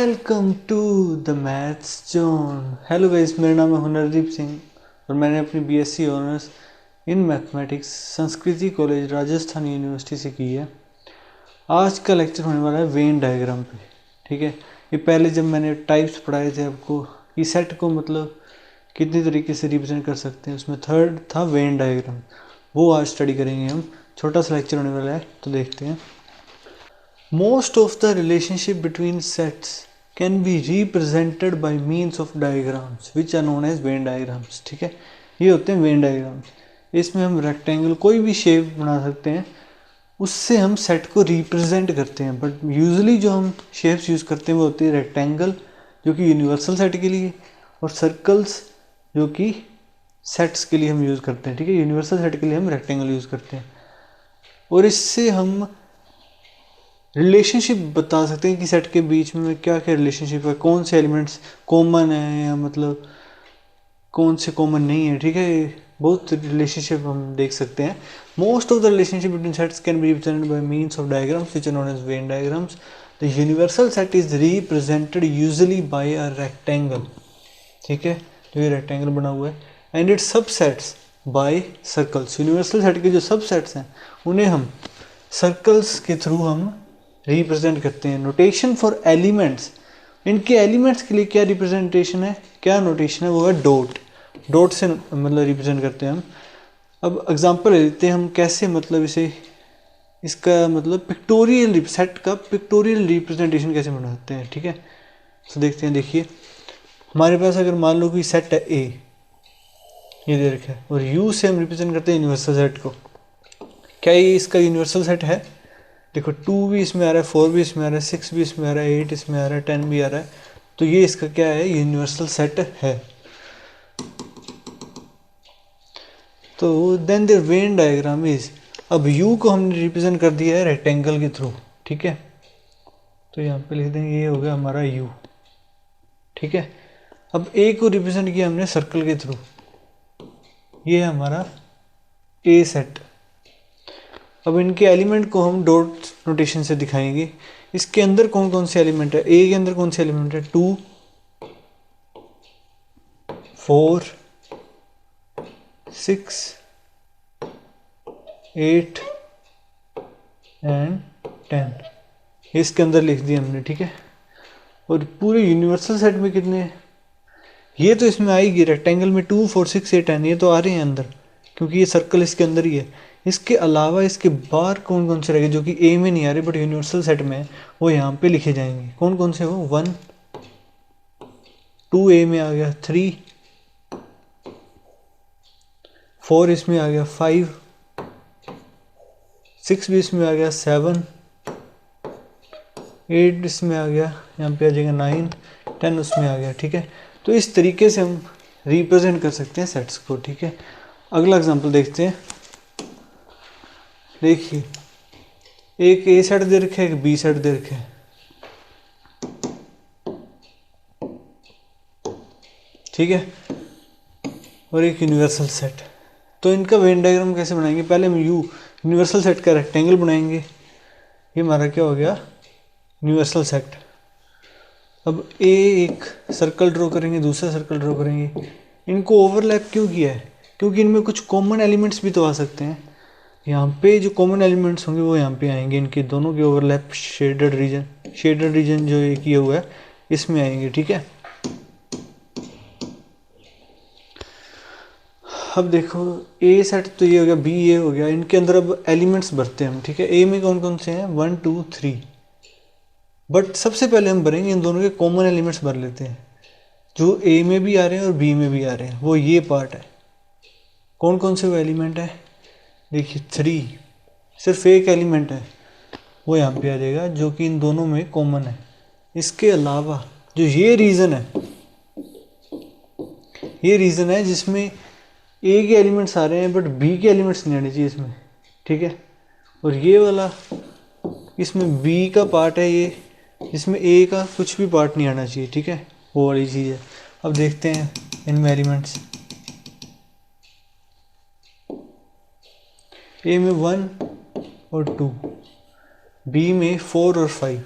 Welcome to the maths zone. Hello guys, मेरा नाम है हुनरदीप सिंह और मैंने अपनी BSc honours in mathematics Sanskriti college Rajasthan university से की है। आज का लेक्चर होने वाला है वेन डायग्राम पे। ठीक है, ये पहले जब मैंने टाइप्स पढ़ाए थे आपको कि सेट को मतलब कितनी तरीके से रिप्रेजेंट कर सकते हैं, उसमें थर्ड था वेन डायग्राम। वो आज स्टडी करेंगे हम। छोटा सा लेक्चर होने वाला है, तो देखते हैं। Most of the relationship between sets can be represented by means of diagrams which are known as Venn diagrams। ठीक है, ये होते हैं Venn diagrams। इसमें हम रेक्टेंगल कोई भी शेप बना सकते हैं, उससे हम सेट को रिप्रेजेंट करते हैं। बट यूजुअली जो हम शेप्स यूज़ करते हैं वो होती है रेक्टेंगल, जो कि यूनिवर्सल सेट के लिए, और सर्कल्स जो कि सेट्स के लिए हम यूज़ करते हैं। ठीक है, यूनिवर्सल सेट के लिए हम रेक्टेंगल यूज़ करते हैं और इससे हम रिलेशनशिप बता सकते हैं कि सेट के बीच में क्या क्या रिलेशनशिप है, कौन से एलिमेंट्स कॉमन है या मतलब कौन से कॉमन नहीं है। ठीक है, बहुत रिलेशनशिप हम देख सकते हैं। Most of the relationship between sets can be represented by means of diagrams which are known as Venn diagrams. The universal set is represented usually by a rectangle. ठीक है, तो ये रेक्टेंगल बना हुआ है and its subsets by circles. Universal set के जो subsets हैं उन्हें हम सर्कल्स के थ्रू हम रिप्रेजेंट करते हैं। नोटेशन फॉर एलिमेंट्स, इनके एलिमेंट्स के लिए क्या रिप्रेजेंटेशन है, क्या नोटेशन है, वो है डॉट। डॉट से मतलब रिप्रेजेंट करते हैं हम। अब एग्जांपल ले लेते हैं हम कैसे, मतलब इसे इसका मतलब पिक्टोरियल सेट का पिक्टोरियल रिप्रेजेंटेशन कैसे बनाते हैं। ठीक है, तो देखते हैं। देखिए, हमारे पास अगर मान लो कि सेट है ए, ये दे रखा है, और यू से हम रिप्रेजेंट करते हैं यूनिवर्सल सेट को। क्या ये इसका यूनिवर्सल सेट है? देखो, 2 भी इसमें आ रहा है, 4 भी इसमें आ रहा है, 6 भी इसमें आ रहा है, 8 इसमें आ रहा है, 10 भी आ रहा है। तो ये इसका क्या है? यूनिवर्सल सेट है। तो then the Venn diagram is, अब यू को हमने रिप्रेजेंट कर दिया है रेक्टेंगल के थ्रू। ठीक है, तो यहाँ पे लिख देंगे ये हो गया हमारा यू। ठीक है, अब ए को रिप्रेजेंट किया हमने सर्कल के थ्रू, ये है हमारा ए सेट। अब इनके एलिमेंट को हम डॉट नोटेशन से दिखाएंगे। इसके अंदर कौन कौन से एलिमेंट है? ए के अंदर कौन से एलिमेंट है? 2, 4, 6, 8 एंड 10, इसके अंदर लिख दिया हमने। ठीक है, और पूरे यूनिवर्सल सेट में कितने हैं? ये तो इसमें आएगी रेक्टेंगल में 2, 4, 6, 8, 10, ये तो आ रहे हैं अंदर, क्योंकि ये सर्कल इसके अंदर ही है। इसके अलावा इसके बाहर कौन कौन से रहेंगे जो कि ए में नहीं आ रहे बट यूनिवर्सल सेट में है, वो यहाँ पे लिखे जाएंगे। कौन कौन से? वो 1, 2 ए में आ गया, 3, 4 इसमें आ गया, 5, 6 भी इसमें आ गया, 7, 8 इसमें आ गया, यहाँ पे आ जाएगा 9, 10 उसमें आ गया। ठीक है, तो इस तरीके से हम रिप्रेजेंट कर सकते हैं सेट्स को। ठीक है, अगला एग्जांपल देखते हैं। देखिए, एक ए सेट दे रखा है, एक बी सेट दे रखा है। ठीक है, और एक यूनिवर्सल सेट। तो इनका वेन डायग्राम कैसे बनाएंगे? पहले हम यूनिवर्सल सेट का रेक्टेंगल बनाएंगे। ये हमारा क्या हो गया? Universal set. अब ए एक सर्कल ड्रॉ करेंगे, दूसरा सर्कल ड्रॉ करेंगे। इनको ओवरलैप क्यों किया है? क्योंकि इनमें कुछ कॉमन एलिमेंट्स भी तो आ सकते हैं। यहाँ पे जो कॉमन एलिमेंट्स होंगे वो यहाँ पे आएंगे, इनके दोनों के ओवरलैप शेडेड रीजन जो ये किया हुआ है इसमें आएंगे। ठीक है, अब देखो, ए सेट तो ये हो गया, बी ये हो गया। इनके अंदर अब एलिमेंट्स भरते हैं हम। ठीक है, ए में कौन कौन से हैं? 1, 2, 3। बट सबसे पहले हम भरेंगे इन दोनों के कॉमन एलिमेंट्स भर लेते हैं, जो ए में भी आ रहे हैं और बी में भी आ रहे हैं। वो ये पार्ट है। कौन कौन से वो एलिमेंट है? देखिए, 3 सिर्फ एक एलिमेंट है, वो यहाँ पे आ जाएगा, जो कि इन दोनों में कॉमन है। इसके अलावा जो ये रीज़न है जिसमें ए के एलिमेंट्स आ रहे हैं बट बी के एलिमेंट्स नहीं आने चाहिए इसमें। ठीक है, और ये वाला इसमें बी का पार्ट है, ये इसमें ए का कुछ भी पार्ट नहीं आना चाहिए। ठीक है, वो वाली चीज़ है। अब देखते हैं इनमें एलिमेंट्स। ए में 1 और 2, बी में 4 और 5,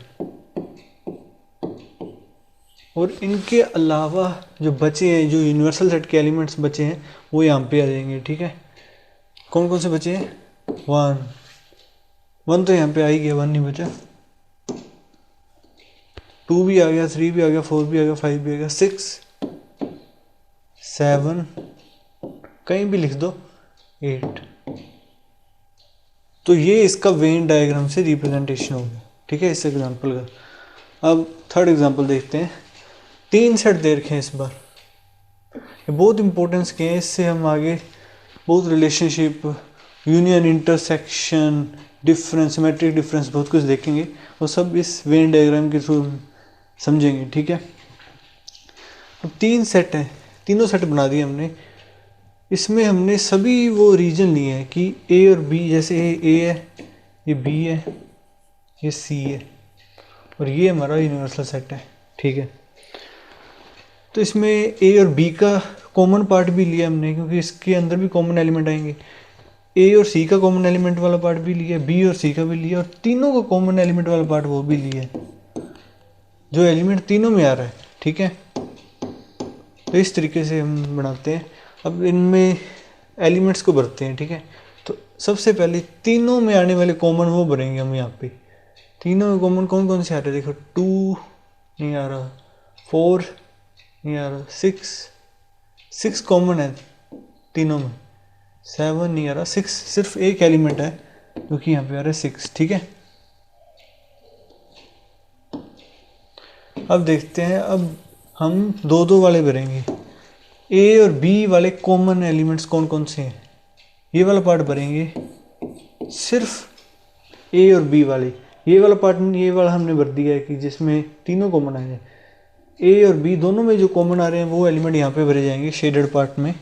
और इनके अलावा जो बचे हैं, जो यूनिवर्सल सेट के एलिमेंट्स बचे हैं वो यहाँ पे आ जाएंगे। ठीक है, कौन कौन से बचे हैं? वन तो यहाँ पे आ ही गया, वन नहीं बचा। 2 भी आ गया, 3 भी आ गया, 4 भी आ गया, 5 भी आ गया, 6 7 कहीं भी लिख दो, 8। तो ये इसका वेन डायग्राम से रिप्रेजेंटेशन हो गया। ठीक है, इस एग्जांपल का। अब थर्ड एग्जांपल देखते हैं। 3 सेट दे रखे हैं इस बार, ये बहुत इंपॉर्टेंस के हैं, इससे हम आगे बहुत relationship, union, intersection, difference, symmetric difference, बहुत कुछ देखेंगे। वो सब इस वेन डायग्राम के थ्रू समझेंगे। ठीक है, अब 3 सेट हैं, तीनों सेट बना दिए हमने। इसमें हमने सभी वो रीजन लिए हैं कि ए और बी, जैसे ए है, ये बी है, ये सी है, और ये हमारा यूनिवर्सल सेट है। ठीक है, तो इसमें ए और बी का कॉमन पार्ट भी लिया हमने, क्योंकि इसके अंदर भी कॉमन एलिमेंट आएंगे। ए और सी का कॉमन एलिमेंट वाला पार्ट भी लिया, बी और सी का भी लिया, और तीनों का कॉमन एलिमेंट वाला पार्ट वो भी लिया, जो एलिमेंट तीनों में आ रहा है। ठीक है, तो इस तरीके से हम बनाते हैं। अब इनमें एलिमेंट्स को भरते हैं। ठीक है, तो सबसे पहले तीनों में आने वाले कॉमन वो भरेंगे हम यहाँ पे। तीनों में कॉमन कौन कौन से आ रहे हैं? देखो, 2 नहीं आ रहा, 4 नहीं आ रहा, 6 कॉमन है तीनों में, 7 नहीं आ रहा, 6 सिर्फ एक एलिमेंट है जो कि यहाँ पे आ रहा है 6। ठीक है, अब देखते हैं, अब हम 2-2 वाले भरेंगे। ए और बी वाले कॉमन एलिमेंट्स कौन कौन से हैं? ये वाला पार्ट भरेंगे, सिर्फ ए और बी वाले। ये वाला पार्ट, ये वाला हमने भर दिया है कि जिसमें तीनों कॉमन आ जाए। ए और बी दोनों में जो कॉमन आ रहे हैं वो एलिमेंट यहाँ पे भरे जाएंगे शेडेड पार्ट में।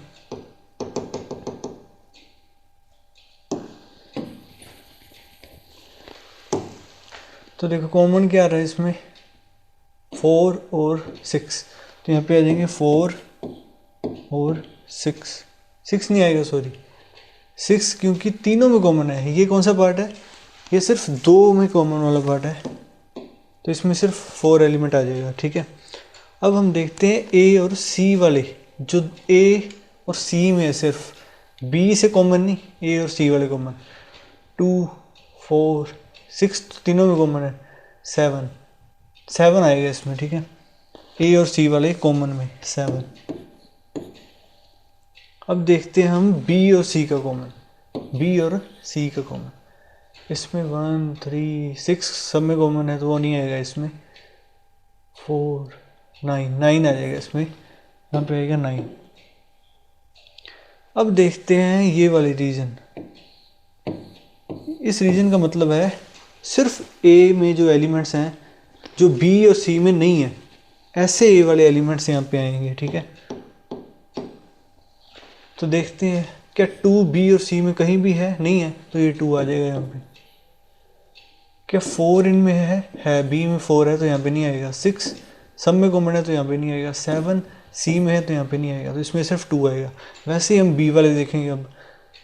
तो देखो कॉमन क्या आ रहा है इसमें, 4 और 6, तो यहाँ पे आ जाएंगे 4 और 6 नहीं आएगा, सॉरी 6, क्योंकि तीनों में कॉमन है। ये कौन सा पार्ट है? ये सिर्फ 2 में कॉमन वाला पार्ट है, तो इसमें सिर्फ 4 एलिमेंट आ जाएगा। ठीक है, अब हम देखते हैं ए और सी वाले, जो ए और सी में है, सिर्फ बी से कॉमन नहीं, ए और सी वाले कॉमन। 2 4 6 तीनों में कॉमन है, 7 आएगा इसमें। ठीक है, ए और सी वाले कॉमन में 7। अब देखते हैं हम बी और सी का कॉमन, बी और सी का कॉमन। इसमें 1 3 6 सब में कॉमन है, तो वो नहीं आएगा इसमें। 4 9 आ जाएगा इसमें, यहाँ पे आएगा 9। अब देखते हैं ये वाले रीजन। इस रीजन का मतलब है सिर्फ ए में जो एलिमेंट्स हैं जो बी और सी में नहीं है, ऐसे ए वाले एलिमेंट्स यहाँ पे आएंगे। ठीक है, तो देखते हैं क्या 2 बी और सी में कहीं भी है? नहीं है, तो ये 2 आ जाएगा यहाँ पे। क्या 4 इनमें है, बी में 4 है तो यहाँ पे नहीं आएगा। 6 सब में कॉमन है तो यहाँ पे नहीं आएगा। 7 सी में है तो यहाँ पे नहीं आएगा, तो इसमें सिर्फ 2 आएगा। वैसे ही हम बी वाले देखेंगे। अब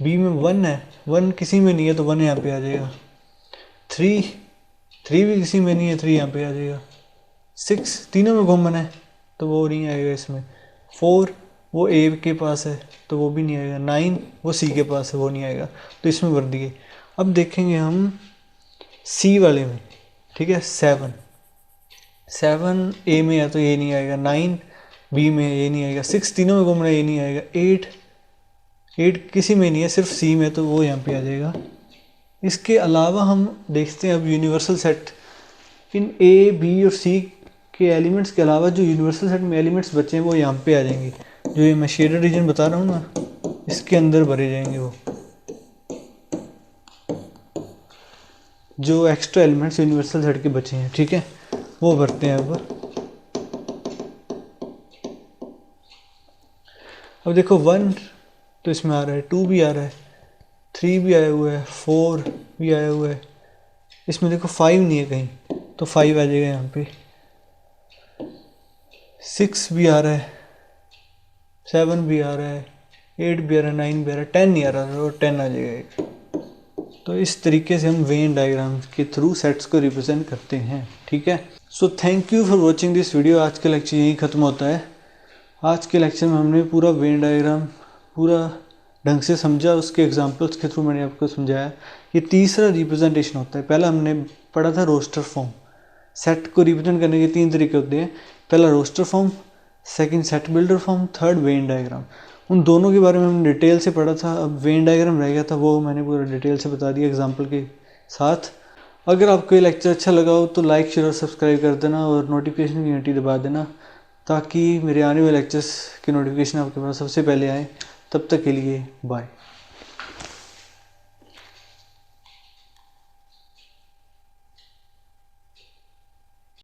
बी में 1 है, 1 किसी में नहीं है तो 1 यहाँ पे आ जाएगा। 3 भी किसी में नहीं है, 3 यहाँ पे आ जाएगा। 6 तीनों में कॉमन है तो वो नहीं आएगा इसमें। 4 वो ए के पास है तो वो भी नहीं आएगा। 9 वो सी के पास है, वो नहीं आएगा, तो इसमें भर दिए। अब देखेंगे हम सी वाले में। ठीक है, 7 ए में है तो ये नहीं आएगा। 9 बी में ये नहीं आएगा। 6 तीनों में कॉमन है, ये नहीं आएगा। 8 किसी में नहीं है, सिर्फ सी में, तो वो यहाँ पे आ जाएगा। इसके अलावा हम देखते हैं अब यूनिवर्सल सेट। इन ए बी और सी के एलिमेंट्स के अलावा जो यूनिवर्सल सेट में एलिमेंट्स बचे हैं वो यहाँ पे आ जाएंगे। जो ये मैं शेडेड रीजन बता रहा हूँ ना, इसके अंदर भरे जाएंगे वो जो एक्स्ट्रा एलिमेंट्स यूनिवर्सल सेट के बचे हैं। ठीक है, वो भरते हैं। अब देखो 1 तो इसमें आ रहा है, 2 भी आ रहा है, 3 भी आया हुआ है, 4 भी आया हुआ है। इसमें देखो 5 नहीं है कहीं, तो 5 आ जाएगा यहाँ पे। 6 भी आ रहा है, 7 भी आ रहा है, 8 भी आ रहा है, 9 भी आ रहा है, 10 नहीं आ रहा और 10 आ जाएगा। तो इस तरीके से हम वेन डायग्राम के थ्रू सेट्स को रिप्रेजेंट करते हैं। ठीक है, so thank you for watching this video. आज का लेक्चर यहीं ख़त्म होता है। आज के लेक्चर में हमने पूरा वेन डायग्राम पूरा ढंग से समझा, उसके एग्जांपल्स के थ्रू मैंने आपको समझाया। ये तीसरा रिप्रेजेंटेशन होता है। पहला हमने पढ़ा था रोस्टर फॉर्म। सेट को रिप्रेजेंट करने के 3 तरीके होते हैं। पहला roster form, second set builder form, third Venn diagram. उन दोनों के बारे में हमने डिटेल से पढ़ा था। अब वेन डायग्राम रह गया था, वो मैंने पूरा डिटेल से बता दिया एग्जाम्पल के साथ। अगर आपको ये लेक्चर अच्छा लगा हो तो लाइक शेयर और सब्सक्राइब कर देना और नोटिफिकेशन की घंटी दबा देना, ताकि मेरे आने वाले लेक्चर्स के नोटिफिकेशन आपके पास सबसे पहले आए। तब तक के लिए बाय।